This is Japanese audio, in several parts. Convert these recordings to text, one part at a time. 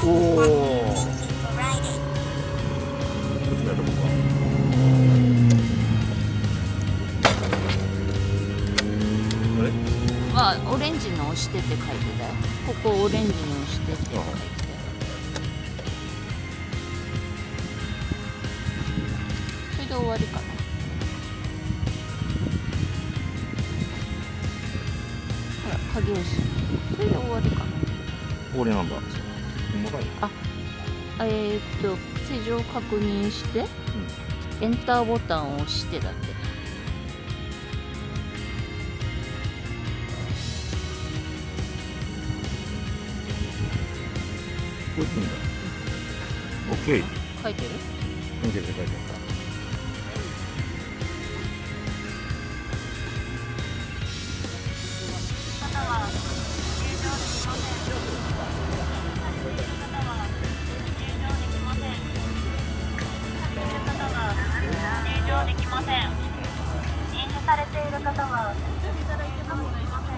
おお。はオレンジの押してって書いてたよ。ここオレンジに押してって書いてたよ。それで終わりかな。ほら鍵押し。それで終わりかな。終わりなんだ。正常確認して、エンターボタンを押してだって。こういうんだ。オッケー。書いてる？書いてる書いてる。できません。飲酒されている方はお進みいただいて構いません。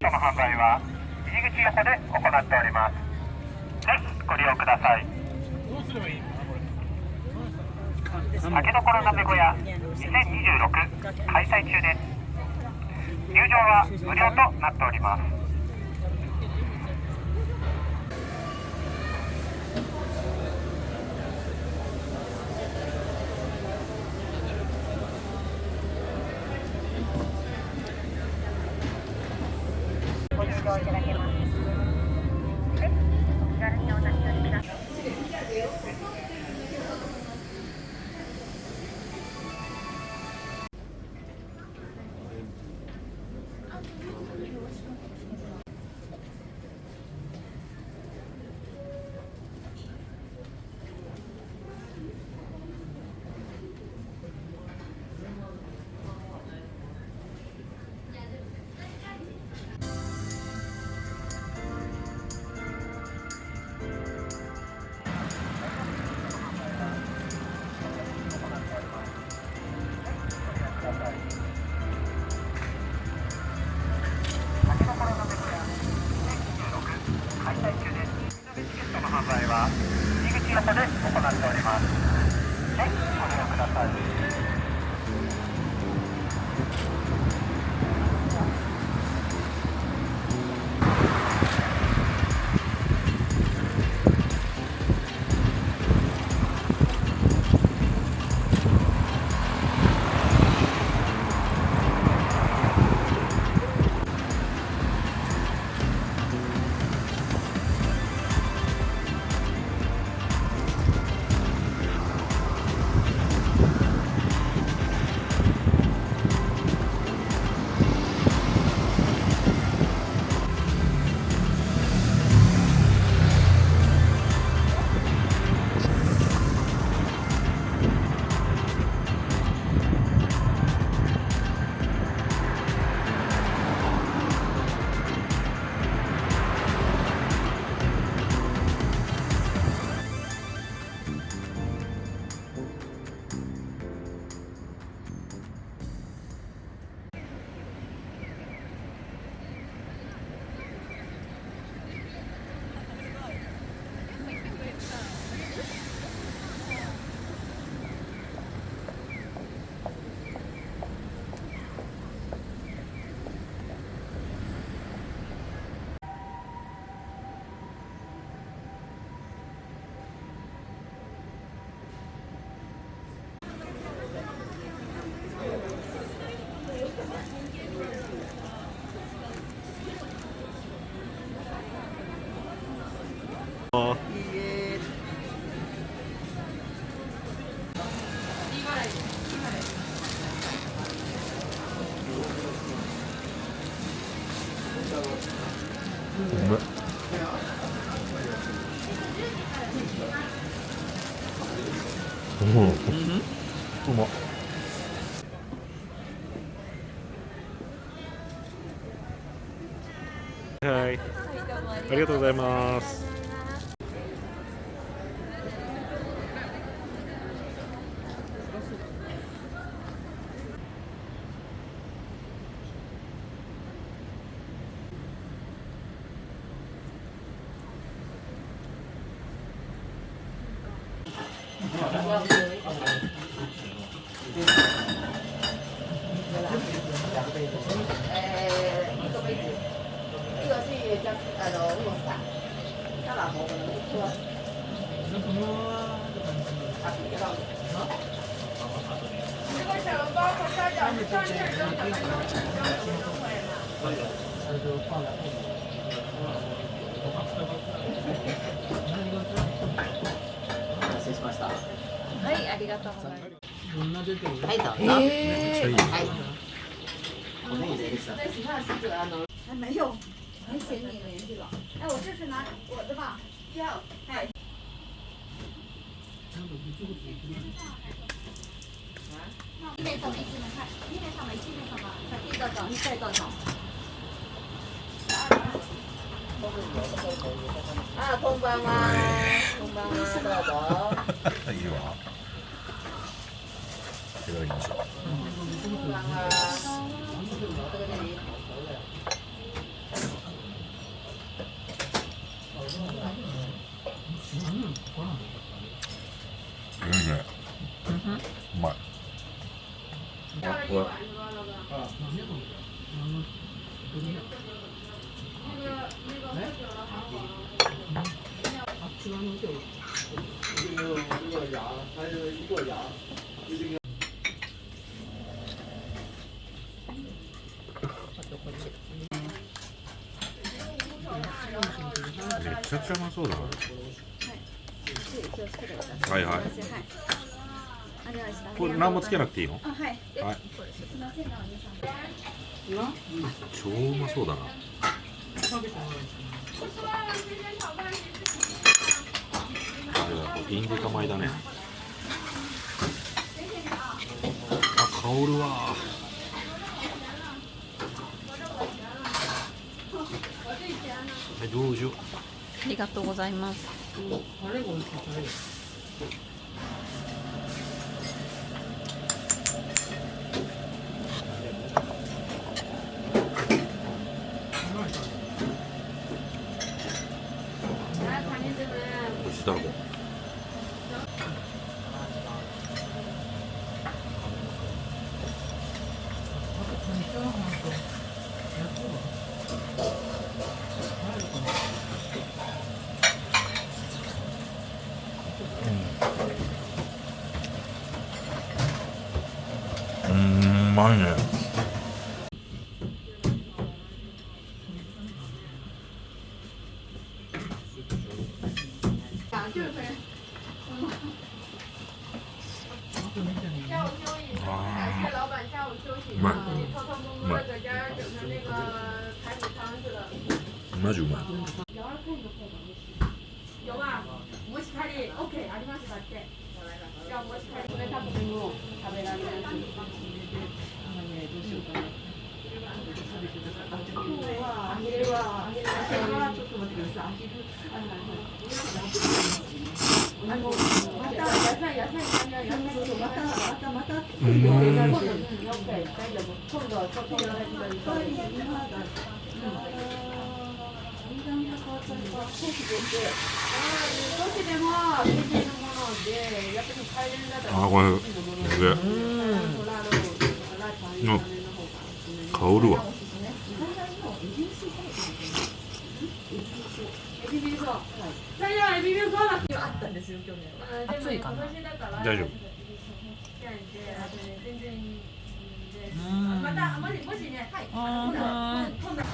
の販売は入り口横で行っております。ぜひご利用ください。酒どころ鍋小屋2026開催中です。入場は無料となっております。ご入場いただけます。はい、お気軽にお立ち寄りください。開催中です。チケットの販売は入り口横で行っております。ぜひご利用ください。うまっ。はい、ありがとうございます。はい、ありがとうございます。はい、どうぞ。没有，没写你的联系了。哎，我这是拿我的吧？要。哎。一面上没，一面看，一面上没，一面上吧。先到找，你再到找。あ、こんばんは。こんばんは。どうぞ。いいわ。いただきましょう。こんばんは。いいね。うまい。めちゃくちゃうまそうだな。はいはい。これ何もつけなくていいの？あ、はい。はい。すみません、お兄さん。超うまそうだな。あれだ、インデカ米だね。あ、香るわ。どうぞ。ありがとうございます。これ下の子。うまいね。うまい。うまい。マジうまい。有啊，持ち帰り OK ありましたって。じゃあ持ち帰りこれ多分も食べられないし。どうしようかな。今日はアヒルはちょっと待ってください。また今度はちょっとやられてたり少しでも経験のものでやっぱり帰れるんだったらあ、これすげえ。香るわ。熱いかな。大丈夫。またもししね。はい。あーはい。